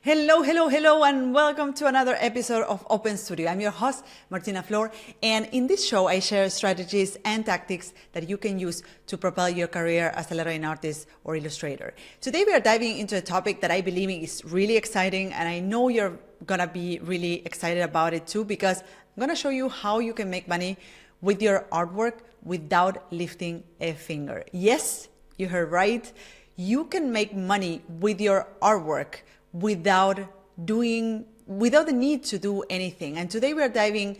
Hello, hello, hello, and welcome to another episode of Open Studio. I'm your host, Martina Flor, and in this show, I share strategies and tactics that you can use to propel your career as a lettering artist or illustrator. Today, we are diving into a topic that I believe is really exciting, and I know you're gonna be really excited about it too, because I'm gonna show you how you can make money with your artwork without lifting a finger. Yes, you heard right. You can make money with your artwork without the need to do anything. And today we are diving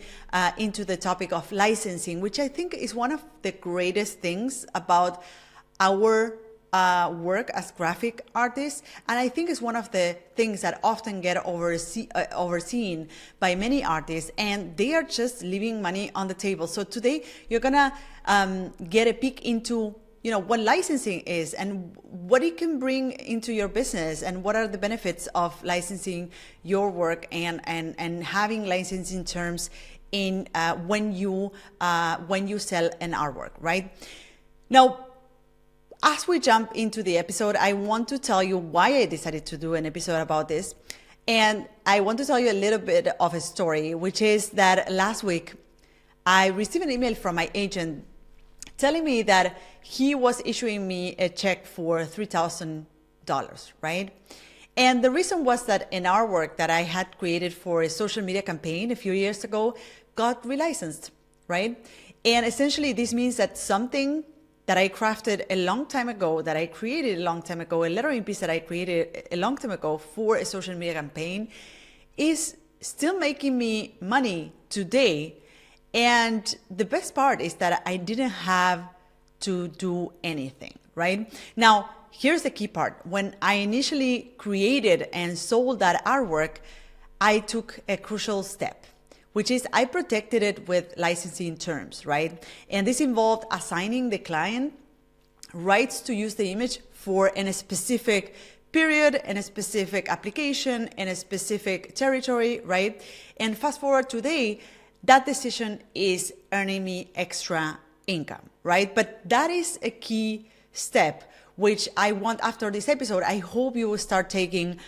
into the topic of licensing, which I think is one of the greatest things about our work as graphic artists. And I think it's one of the things that often get overseen by many artists, and they are just leaving money on the table. So today you're gonna get a peek into what licensing is and what it can bring into your business, and what are the benefits of licensing your work and having licensing terms in when you sell an artwork, right? Now, as we jump into the episode, I want to tell you why I decided to do an episode about this. And I want to tell you a little bit of a story, which is that last week I received an email from my agent telling me that he was issuing me a check for $3,000, right? And the reason was that an artwork that I had created for a social media campaign a few years ago got relicensed, right? And essentially this means that something that I crafted a long time ago, that I created a long time ago, a lettering piece that I created a long time ago for a social media campaign, is still making me money today. And the best part is that I didn't have to do anything, right? Now, here's the key part. When I initially created and sold that artwork, I took a crucial step, which is I protected it with licensing terms, right? And this involved assigning the client rights to use the image for a specific period, in a specific application, in a specific territory, right? And fast forward today, that decision is earning me extra income, right? But that is a key step, which I want after this episode, I hope you will start taking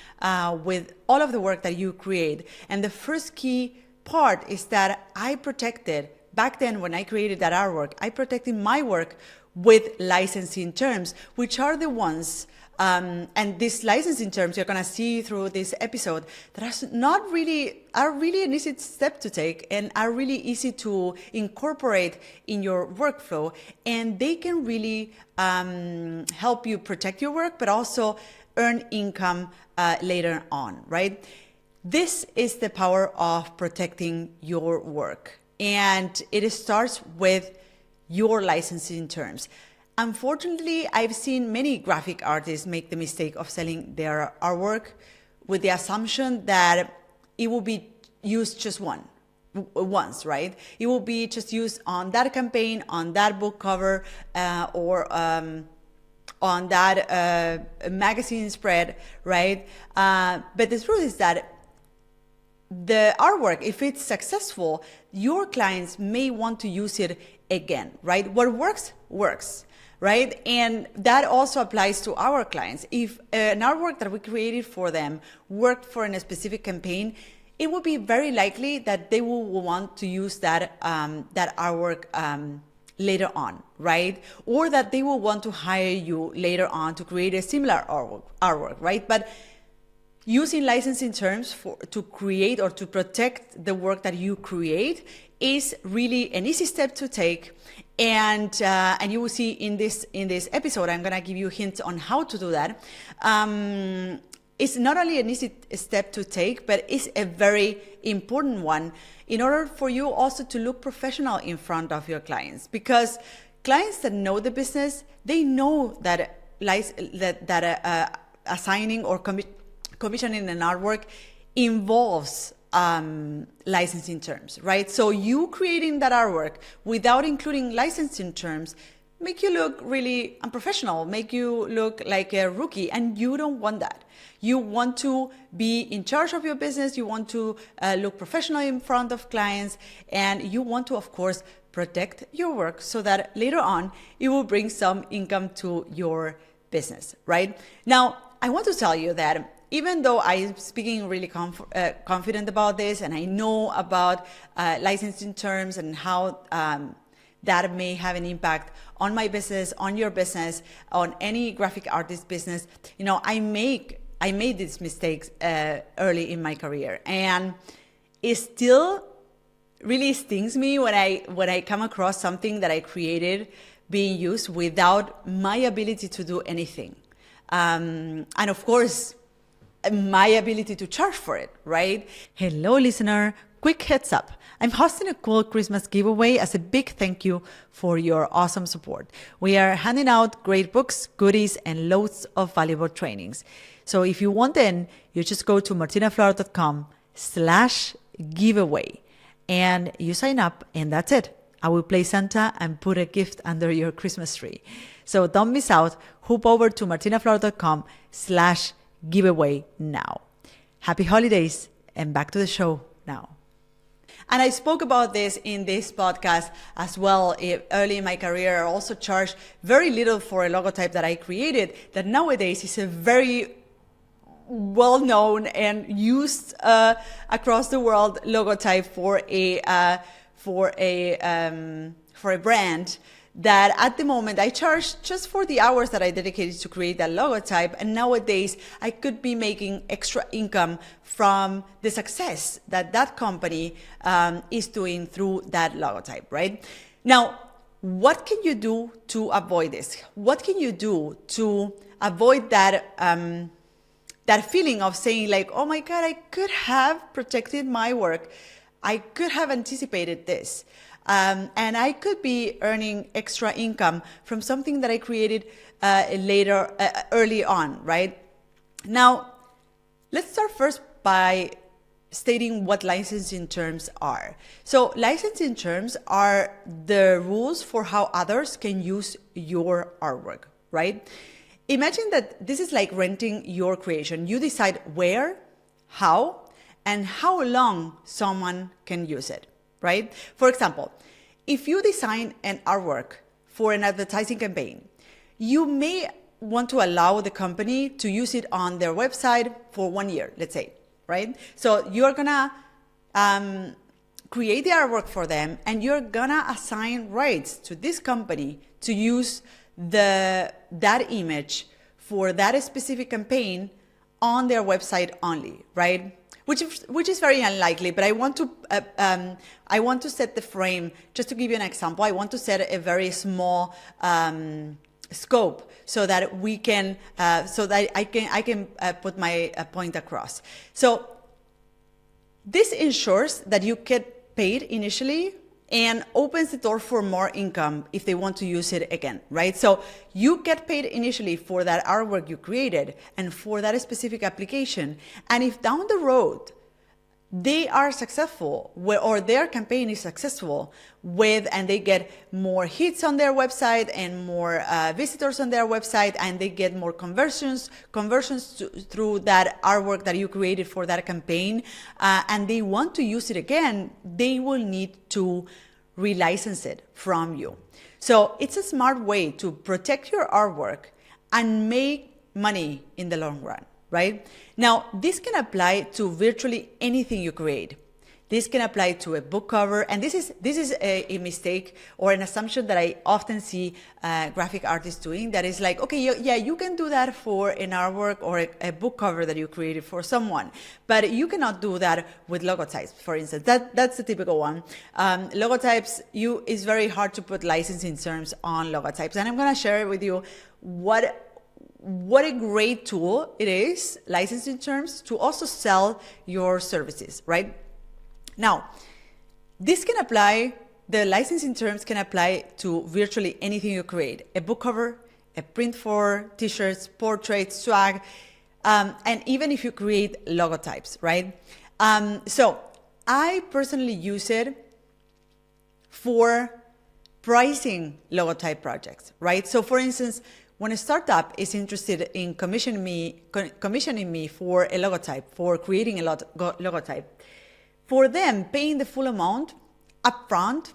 with all of the work that you create. And the first key part is that I protected, back then when I created that artwork, I protected my work with licensing terms, which are the ones, and these licensing terms you're gonna see through this episode, that are really an easy step to take and are really easy to incorporate in your workflow. And they can really help you protect your work, but also earn income later on, right? This is the power of protecting your work. And it starts with your licensing terms. Unfortunately, I've seen many graphic artists make the mistake of selling their artwork with the assumption that it will be used just once, right? It will be just used on that campaign, on that book cover, or on that magazine spread, right? But the truth is that the artwork, if it's successful, your clients may want to use it again, right? What works, right? And that also applies to our clients. If an artwork that we created for them worked for a specific campaign, it would be very likely that they will want to use that artwork later on, right? Or that they will want to hire you later on to create a similar artwork, right? But using licensing terms to create or to protect the work that you create is really an easy step to take, and you will see in this episode, I'm gonna give you hints on how to do that. It's not only an easy step to take, but it's a very important one in order for you also to look professional in front of your clients, because clients that know the business, they know that assigning or commissioning an artwork involves licensing terms, right? So you creating that artwork without including licensing terms make you look really unprofessional, make you look like a rookie, and you don't want that. You want to be in charge of your business, you want to look professional in front of clients, and you want to, of course, protect your work so that later on it will bring some income to your business, right? Now, I want to tell you that even though I'm speaking really confident about this, and I know about licensing terms and how that may have an impact on my business, on your business, on any graphic artist business, I made these mistakes early in my career, and it still really stings me when I come across something that I created being used without my ability to do anything. And of course, my ability to charge for it, right? Hello, listener. Quick heads up. I'm hosting a cool Christmas giveaway as a big thank you for your awesome support. We are handing out great books, goodies, and loads of valuable trainings. So if you want in, you just go to martinaflor.com/giveaway and you sign up, and that's it. I will play Santa and put a gift under your Christmas tree. So don't miss out. Hop over to martinaflor.com/giveaway now. Happy holidays, and back to the show now. And I spoke about this in this podcast as well. Early in my career, I also charged very little for a logotype that I created that nowadays is a very well-known and used across the world logotype for a brand that at the moment I charge just for the hours that I dedicated to create that logotype. And nowadays I could be making extra income from the success that that company is doing through that logotype, right? Now, what can you do to avoid this? What can you do to avoid that that feeling of saying like, oh my God, I could have protected my work. I could have anticipated this. And I could be earning extra income from something that I created early on, right? Now, let's start first by stating what licensing terms are. So licensing terms are the rules for how others can use your artwork, right? Imagine that this is like renting your creation. You decide where, how, and how long someone can use it, right? For example, if you design an artwork for an advertising campaign, you may want to allow the company to use it on their website for 1 year, let's say, right? So you're gonna create the artwork for them, and you're gonna assign rights to this company to use that image for that specific campaign on their website only, right? Which is very unlikely, but I want to set the frame. Just to give you an example, I want to set a very small scope so that we can I can put my point across. So this ensures that you get paid initially and opens the door for more income if they want to use it again, right? So you get paid initially for that artwork you created and for that specific application. And if down the road they are successful, or their campaign is successful and they get more hits on their website and more visitors on their website, and they get more conversions through that artwork that you created for that campaign, and they want to use it again, they will need to relicense it from you. So it's a smart way to protect your artwork and make money in the long run, right? Now, this can apply to virtually anything you create. This can apply to a book cover, and this is a mistake or an assumption that I often see graphic artists doing. That is like, okay, yeah, you can do that for an artwork or a book cover that you created for someone, but you cannot do that with logotypes, for instance. That's the typical one. Logotypes, it's very hard to put licensing terms on logotypes, and I'm going to share with you what a great tool it is, licensing terms, to also sell your services, right? Now, this can apply, the licensing terms can apply to virtually anything you create. A book cover, a print for t-shirts, portraits, swag, and even if you create logotypes, right? So I personally use it for pricing logotype projects, right? So for instance, when a startup is interested in commissioning me for a logotype, for creating a logotype, for them, paying the full amount upfront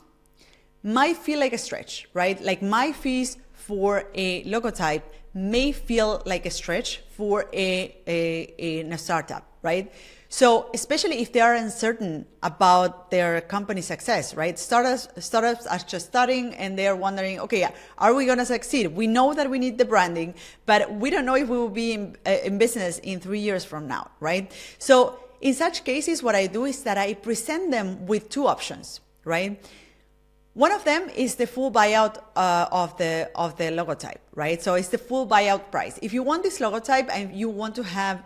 might feel like a stretch, right? Like my fees for a logotype may feel like a stretch for a startup, right? So especially if they are uncertain about their company success, right? Startups are just starting and they're wondering, okay, are we going to succeed? We know that we need the branding, but we don't know if we will be in business in 3 years from now, right? So in such cases, what I do is that I present them with two options, right? One of them is the full buyout of the logotype, right? So it's the full buyout price. If you want this logotype and you want to have,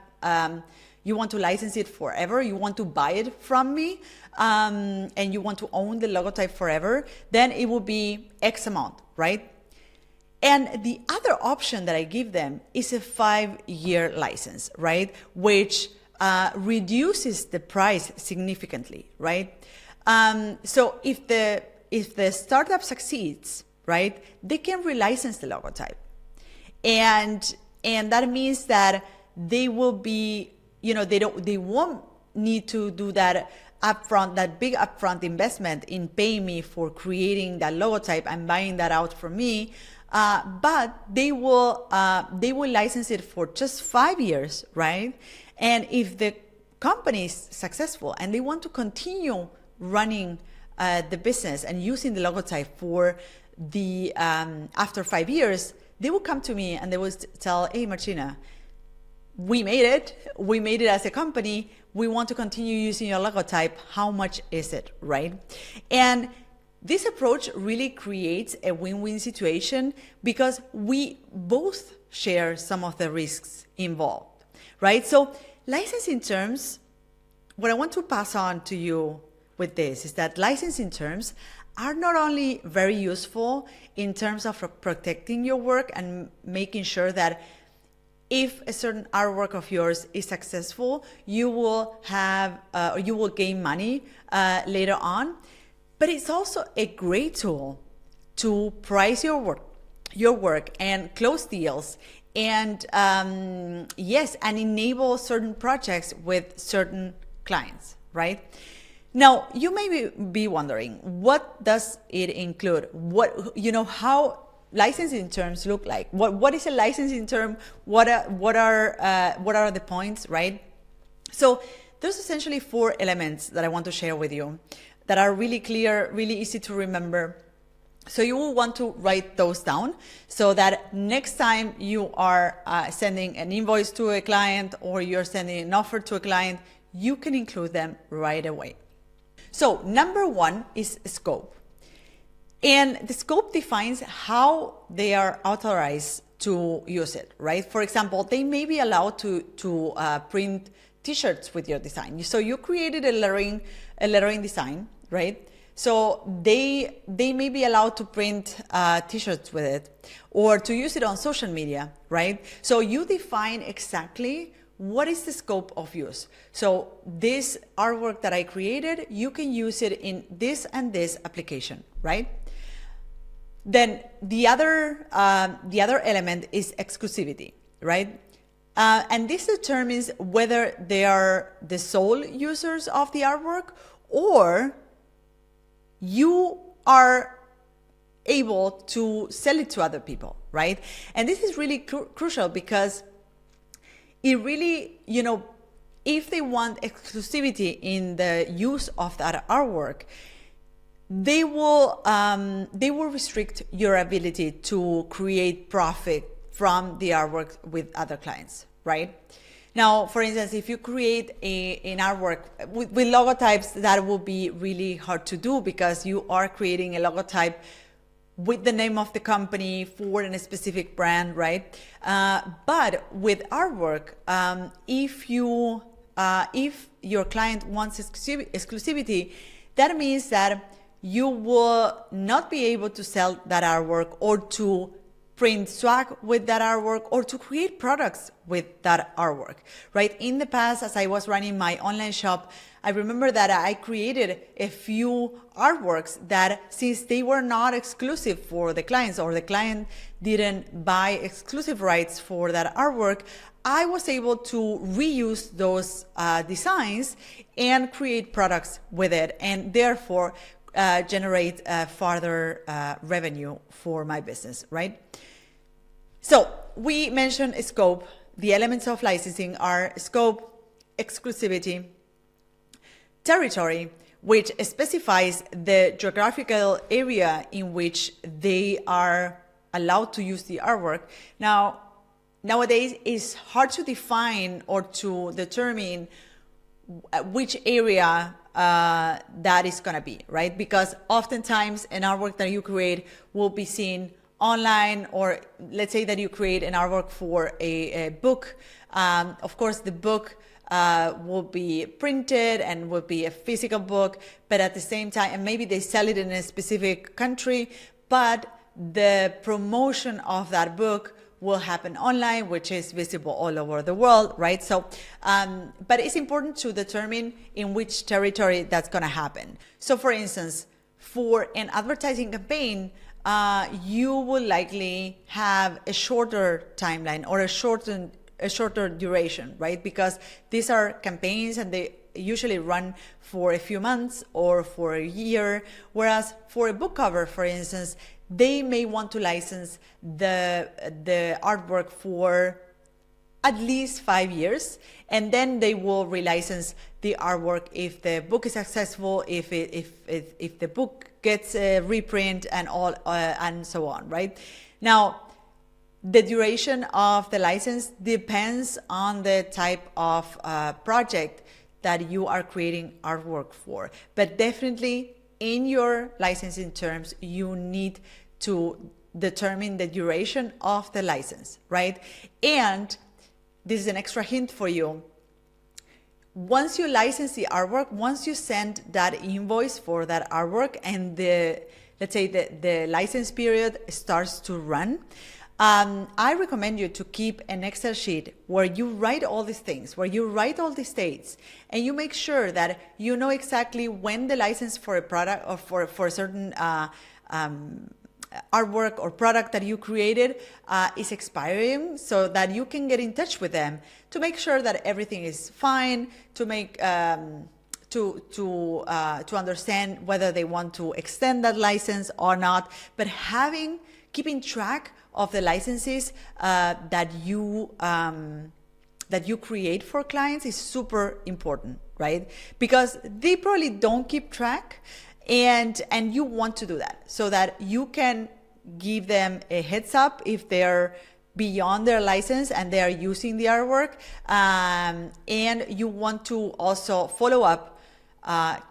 you want to license it forever, you want to buy it from me, and you want to own the logotype forever, then it will be X amount, right? And the other option that I give them is a 5-year license, right? Which reduces the price significantly, right? So if the startup succeeds, right, they can relicense the logotype. And that means that they will be, they won't need to do that big upfront investment in paying me for creating that logotype and buying that out from me. But they will license it for just 5 years, right? And if the company is successful and they want to continue running the business and using the logotype for the after 5 years, they will come to me and they will tell, hey, Martina, we made it as a company, we want to continue using your logotype, how much is it, right? And this approach really creates a win-win situation because we both share some of the risks involved, right? So licensing terms, what I want to pass on to you with this is that licensing terms are not only very useful in terms of protecting your work and making sure that if a certain artwork of yours is successful, you will have or you will gain money later on, but it's also a great tool to price your work and close deals and yes, and enable certain projects with certain clients, right? Now, you may be wondering, what does it include? How licensing terms look like? What is a licensing term? What are the points, right? So there's essentially 4 elements that I want to share with you that are really clear, really easy to remember. So you will want to write those down so that next time you are sending an invoice to a client or you're sending an offer to a client, you can include them right away. So number 1 is scope. And the scope defines how they are authorized to use it, right? For example, they may be allowed to print t-shirts with your design. So you created a lettering design, right? So they may be allowed to print t-shirts with it or to use it on social media, right? So you define exactly what is the scope of use. So this artwork that I created, you can use it in this and this application, right? Then the other element is exclusivity, right? And this determines whether they are the sole users of the artwork or you are able to sell it to other people, right? And this is really crucial because it really, if they want exclusivity in the use of that artwork, they will restrict your ability to create profit from the artwork with other clients, right? Now, for instance, if you create an artwork with logotypes, that will be really hard to do because you are creating a logotype with the name of the company for a specific brand, right? But with artwork, if your client wants exclusivity, that means that you will not be able to sell that artwork or to print swag with that artwork or to create products with that artwork, right? In the past, as I was running my online shop, I remember that I created a few artworks that, since they were not exclusive for the clients or the client didn't buy exclusive rights for that artwork, I was able to reuse those designs and create products with it, and therefore generate further revenue for my business, right? So we mentioned scope. The elements of licensing are scope, exclusivity, territory, which specifies the geographical area in which they are allowed to use the artwork. Now, nowadays, it's hard to define or to determine which area that is going to be, right? Because oftentimes an artwork that you create will be seen online, or let's say that you create an artwork for a book. Of course, the book will be printed and will be a physical book, but at the same time, and maybe they sell it in a specific country, but the promotion of that book will happen online, which is visible all over the world, right? So, but it's important to determine in which territory that's going to happen. So, for instance, for an advertising campaign, you will likely have a shorter timeline or a shorter duration, right? Because these are campaigns and they usually run for a few months or for a year, whereas for a book cover, for instance, they may want to license the artwork for at least 5 years, and then they will relicense the artwork if the book is successful, if the book gets a reprint and all and so on, right? Now, the duration of the license depends on the type of project that you are creating artwork for, but definitely in your licensing terms, you need to determine the duration of the license, right? And this is an extra hint for you. Once you license the artwork, once you send that invoice for that artwork and let's say the license period starts to run, I recommend you to keep an Excel sheet where you write all these things, where you write all these dates, and you make sure that you know exactly when the license for a product or for a certain artwork or product that you created is expiring, so that you can get in touch with them to make sure that everything is fine, to make to understand whether they want to extend that license or not. But keeping track of the licenses that you create for clients is super important, right? Because they probably don't keep track, and you want to do that so that you can give them a heads up if they're beyond their license and they are using the artwork, and you want to also follow up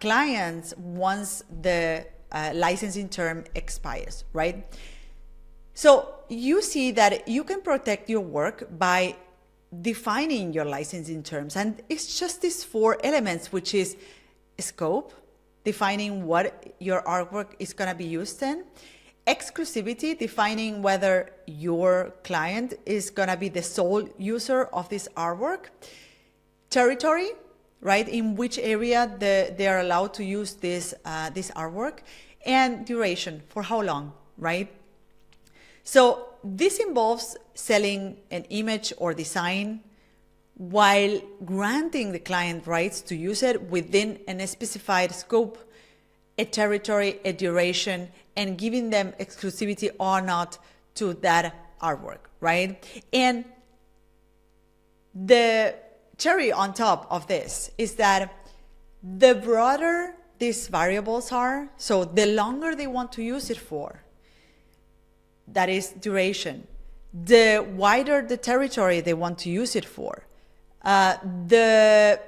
clients once the licensing term expires, right? So you see that you can protect your work by defining your licensing terms. And it's just these 4 elements, which is scope, defining what your artwork is going to be used in, exclusivity, defining whether your client is going to be the sole user of this artwork, territory, right, in which area they are allowed to use this artwork, and duration, for how long, right? So this involves selling an image or design while granting the client rights to use it within a specified scope, a territory, a duration, and giving them exclusivity or not to that artwork, right? And the cherry on top of this is that the broader these variables are, so the longer they want to use it for, that is duration, the wider the territory they want to use it for, whether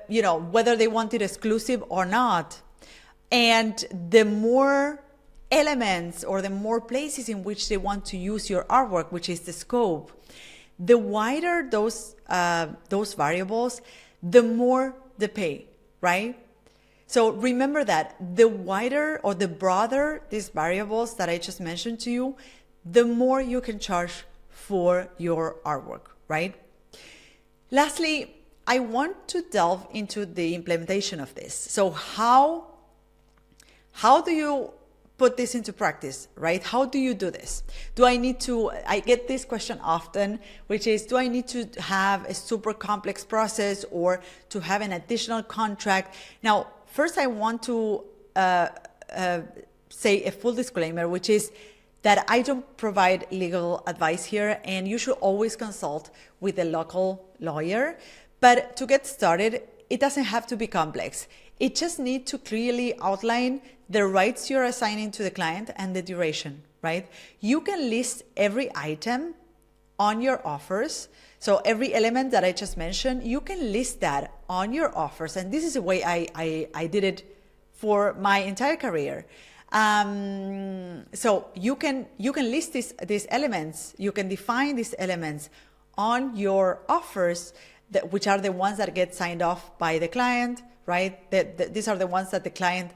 they want it exclusive or not, and the more elements or the more places in which they want to use your artwork, which is the scope, the wider those variables, the more the pay, right? So remember that the wider or the broader these variables that I just mentioned to you, the more you can charge for your artwork, right? Lastly, I want to delve into the implementation of this. So how do you put this into practice, right? How do you do this? I get this question often, which is, do I need to have a super complex process or to have an additional contract? Now, first I want to say a full disclaimer, which is that I don't provide legal advice here, and you should always consult with a local lawyer. But to get started, it doesn't have to be complex. It just needs to clearly outline the rights you're assigning to the client and the duration, right? You can list every item on your offers. So every element that I just mentioned, you can list that on your offers. And this is the way I did it for my entire career. So you can list these elements, you can define these elements on your offers, which are the ones that get signed off by the client, right? These are the ones that the client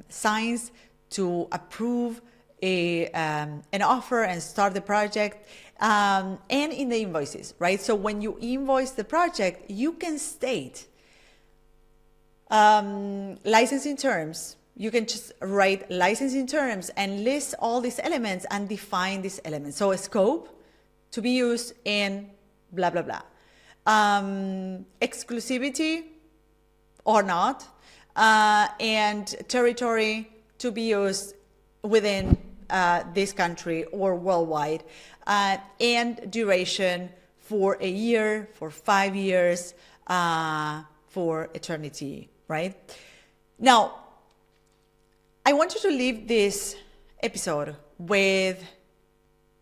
signs to approve an offer and start the project, and in the invoices, right? So when you invoice the project, you can state licensing terms. You can just write licensing terms and list all these elements and define these elements. So a scope to be used in blah, blah, blah. Exclusivity or not, and territory to be used within this country or worldwide, and duration for a year, for 5 years, for eternity, right? Now, I want you to leave this episode with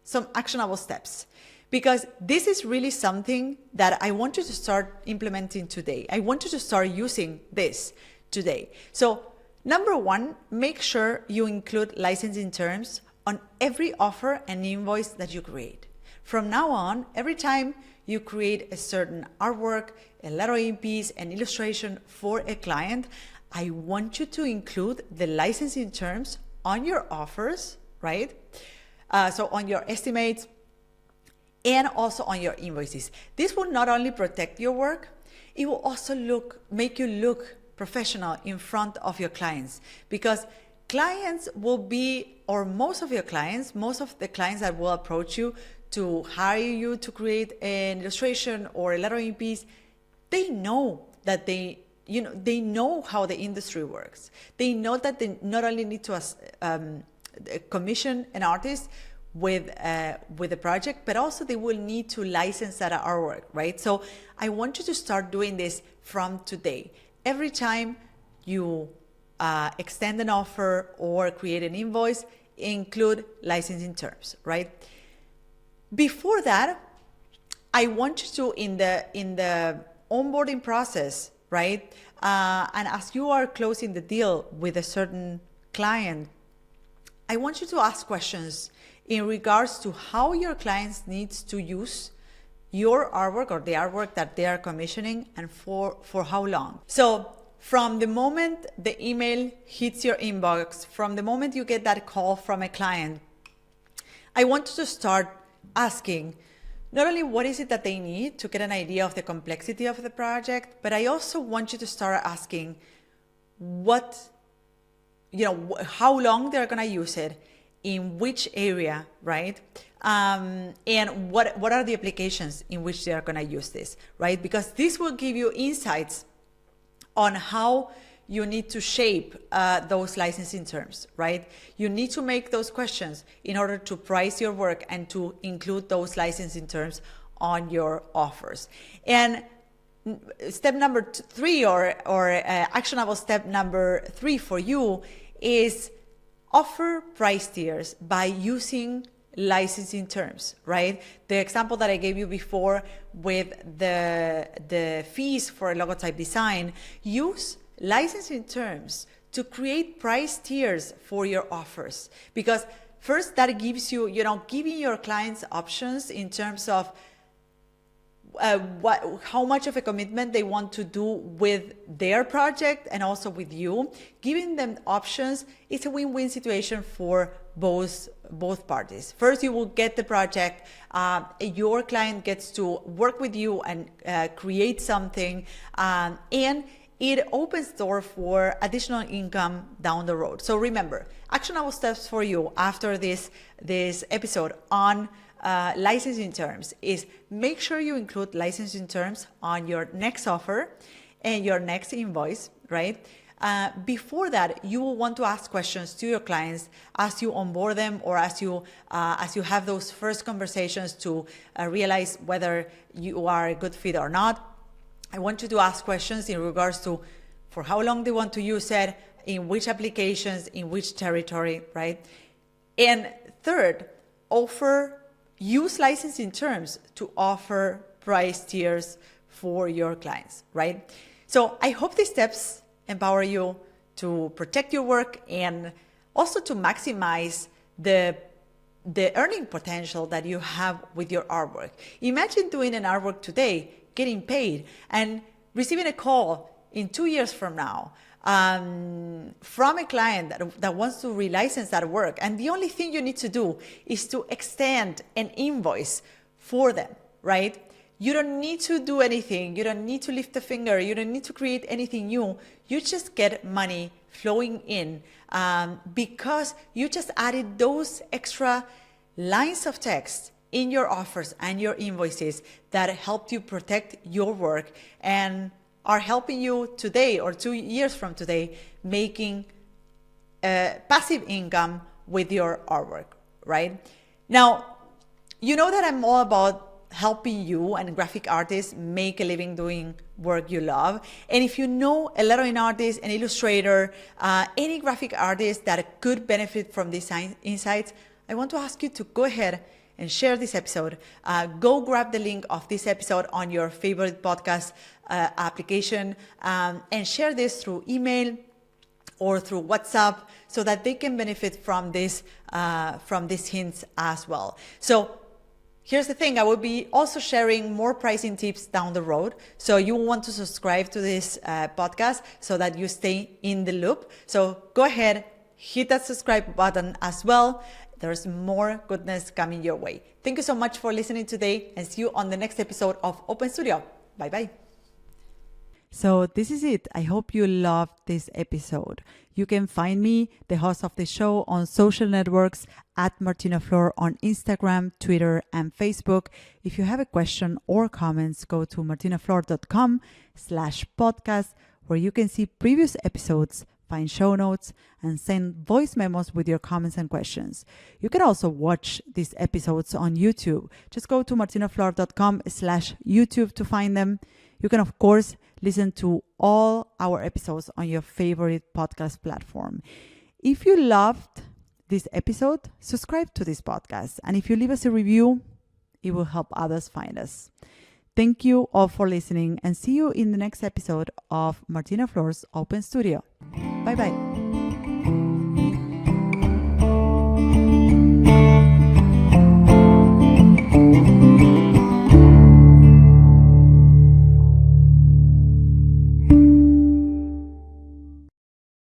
some actionable steps, because this is really something that I want you to start implementing today. I want you to start using this today. So number one, make sure you include licensing terms on every offer and invoice that you create. From now on, every time you create a certain artwork, a lettering piece, an illustration for a client, I want you to include the licensing terms on your offers, right? So on your estimates and also on your invoices. This will not only protect your work, it will also make you look professional in front of your clients, because clients will be, or most of the clients that will approach you to hire you to create an illustration or a lettering piece, they know that they know how the industry works. They know that they not only need to commission an artist with a project, but also they will need to license that artwork, right? So I want you to start doing this from today. Every time you extend an offer or create an invoice, include licensing terms, right? Before that, I want you to, in the onboarding process, right? And as you are closing the deal with a certain client, I want you to ask questions in regards to how your clients needs to use your artwork or the artwork that they are commissioning, and for how long. So from the moment the email hits your inbox, from the moment you get that call from a client, I want you to start asking not only what is it that they need to get an idea of the complexity of the project, but I also want you to start asking how long they're going to use it, in which area, right? And what are the applications in which they are going to use this, right? Because this will give you insights on how you need to shape those licensing terms, right? You need to make those questions in order to price your work and to include those licensing terms on your offers. And step number 3, or actionable step number 3 for you, is offer price tiers by using licensing terms, right? The example that I gave you before with the fees for a logotype design, use licensing terms to create price tiers for your offers, because first that gives you, giving your clients options in terms of how much of a commitment they want to do with their project and also with you. Giving them options, it's a win-win situation for both parties. First, you will get the project, your client gets to work with you and create something, and it opens door for additional income down the road. So remember, actionable steps for you after this episode on licensing terms is make sure you include licensing terms on your next offer and your next invoice, right? Before that, you will want to ask questions to your clients as you onboard them, or as you have those first conversations to realize whether you are a good fit or not. I want you to ask questions in regards to for how long they want to use it, in which applications, in which territory, right? And third, use licensing terms to offer price tiers for your clients, right? So I hope these steps empower you to protect your work and also to maximize the earning potential that you have with your artwork. Imagine doing an artwork today, getting paid, and receiving a call in 2 years from now from a client that wants to relicense that work. And the only thing you need to do is to extend an invoice for them, right? You don't need to do anything. You don't need to lift a finger. You don't need to create anything new. You just get money flowing in because you just added those extra lines of text in your offers and your invoices that helped you protect your work and are helping you today or 2 years from today making passive income with your artwork, right? Now, you know that I'm all about helping you and graphic artists make a living doing work you love. And if you know a lettering artist, an illustrator, any graphic artist that could benefit from these insights, I want to ask you to go ahead and share this episode. Go grab the link of this episode on your favorite podcast application and share this through email or through WhatsApp so that they can benefit from these hints as well. So here's the thing, I will be also sharing more pricing tips down the road. So you will want to subscribe to this podcast so that you stay in the loop. So go ahead, hit that subscribe button as well. There's more goodness coming your way. Thank you so much for listening today, and see you on the next episode of Open Studio. Bye-bye. So this is it. I hope you loved this episode. You can find me, the host of the show, on social networks at Martina Flor on Instagram, Twitter, and Facebook. If you have a question or comments, go to martinaflor.com/podcast, where you can see previous episodes, find show notes, and send voice memos with your comments and questions. You can also watch these episodes on YouTube. Just go to martinaflor.com/YouTube to find them. You can, of course, listen to all our episodes on your favorite podcast platform. If you loved this episode, subscribe to this podcast. And if you leave us a review, it will help others find us. Thank you all for listening, and see you in the next episode of Martina Flor's Open Studio. Bye-bye.